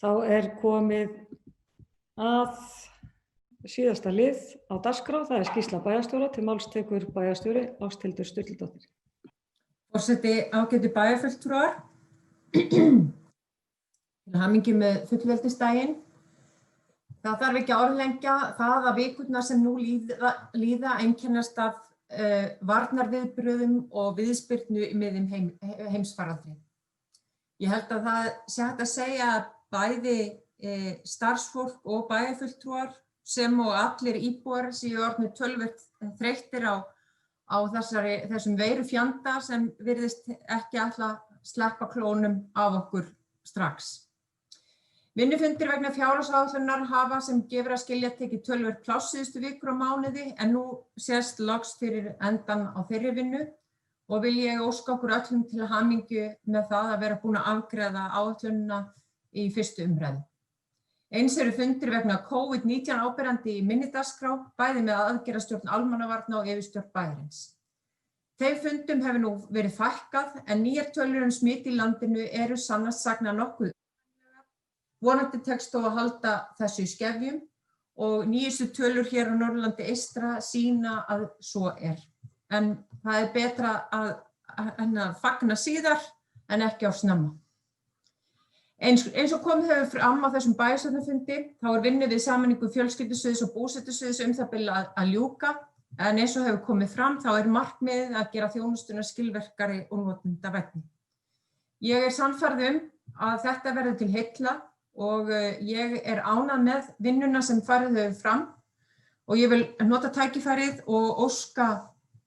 þá komið að síðasta lið á dagskrá, það skýrsla bæjarstjóra. Til máls tekur bæjarstjóri Ásthildur Sturludóttir. Forseti, ágætu bæjarfulltrúar, til hamingju með fullveldisdaginn. Það þarf ekki að orðlengja það að vikurnar sem nú líða einkennast af varnarviðbrögðum og viðspyrnu í miðjum heimsfaraldri. Ég held að það sé hægt að segja að bæði starfsfólk og bæjarfulltrúar sem og allir íbúar séu orðnir töluvert þreyttir á þessum veirufjanda sem virðist ekki ætla að sleppa klónum af okkur strax. Vinnufundir vegna fjárhagsáætlunar hafa sem gefur að skilja tekið töluvert pláss síðustu vikur og mánuði en nú sést loks fyrir endan á þeirri vinnu og vil ég óska okkur öllum til hamingju með það að vera búin að afgreiða áætlunina í fyrstu umræðu. Eins eru fundir vegna COVID-19 áberandi í minni dagskrá, bæði með aðgerðastjórn almannavarna og yfirstjórn bæjarins. Þeim fundum hefur nú verið fækkað en nýjar tölur smit í landinu eru sannast sagna nokkuð. Vonandi tekst þó að halda þessu í skefjum og nýjustu tölur hér á Norðurlandi eystra sýna að svo er. En það betra að fagna síðar en ekki of snemma. Eins og komið hefur fram á þessum bæjarstjórnarfundi þá vinnu við sameiningu fjölskyldusviðs og búsetusviðs það bil að ljúka en eins og hefur komið fram þá markmiðið að gera þjónustuna skilvirkari og notendavænni. Ég sannfærð að þetta verður til heilla og ég ánægð með vinnuna sem farið hefur fram og ég vil nota tækifærið og óska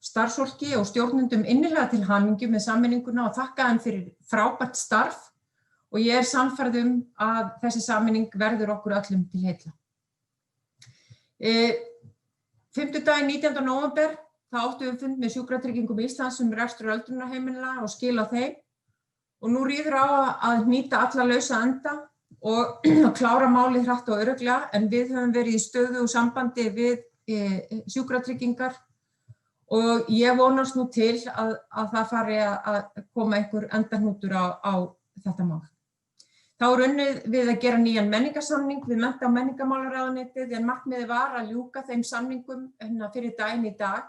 starfsfólki og stjórnendum innilega til hamingju með sameininguna og þakka þeim fyrir frábært starf og ég sannfærð að þessi sameining verður okkur öllum til heilla. Fimmtudaginn 19. nóvember áttum við fund með Sjúkratryggingum Íslands rekstur öldrunarheimila og skil á þeim og nú ríður á að hnýta alla lausa enda og klára málið hratt og örugglega en við höfum verið í stöðugu sambandi við sjúkratryggingar og ég vonast nú til að það fari að koma einhver endahnútur á þetta mál. Þá unnið við að gera nýjan menningarsamning við mennta- og menningarmálaráðuneytið en markmiðið var að ljúka þeim samningum fyrir daginn í dag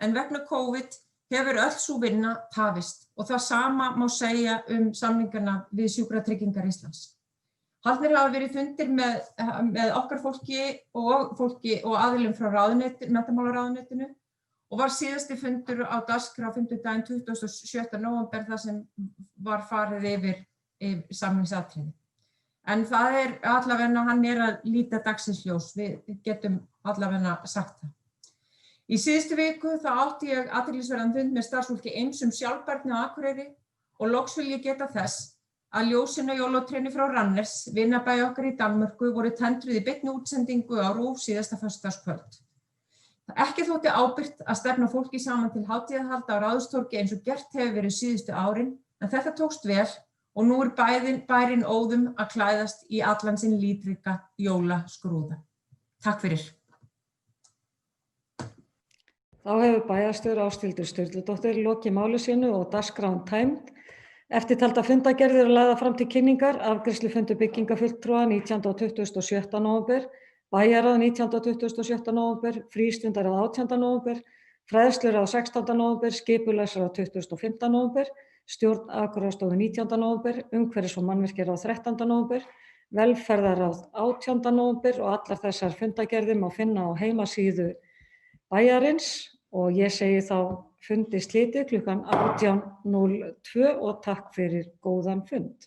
en vegna COVID hefur öll sú vinna tafist og það sama má segja samningana við Sjúkratryggingar Íslands. Haldnir hafa verið fundir með okkar fólki og aðilum frá menntamálaráðuneytinu og var síðasti fundur á dagskrá fimmtudaginn 27. nóvember þar sem var farið yfir samningsatriði. En það allavega, hann að líta dagsins ljós, við getum allavega sagt það. Í síðustu viku átti ég athyglisverðan fund með starfsfólki Eims sjálfbærni á Akureyri og loks vil ég geta þess að ljósin á jólatrénu frá Randers, vinabæ okkar í Danmörku, voru tendruð í beinni útsendingu á RÚV síðasta föstudagskvöld. Ekki þótti ábyrgt að stefna fólki saman til hátíðahalda á Ráðhústorgi eins og gert hefur verið síðustu árin, en þetta tókst vel og nú bærinn óðum að klæðast í allan sinn lítrika jólaskrúða. Takk fyrir. Þá hefur bæjarstjóri Ásthildur Sturludóttir lokið máli sínu og dagskráin tæmd. Eftirtaldar fundargerðir eru lagðar fram til kynningar, afgreiðslufundur byggingarfulltrúa 19. og 27. nóvember, bæjarráð 19. og 27. nóvember, frístundaráð 18. nóvember, fræðsluráð 16. nóvember, skipulagsráð 25. nóvember, stjórn Akureyrarstofu 19. nóvember, umhverfis- og mannvirkjaráð 13. nóvember, velferðarráð 18. nóvember og allar þessar fundargerðir má finna á heimasíðu bæjarins og ég segi þá fundi slitið klukkan 18:02 og takk fyrir góðan fund.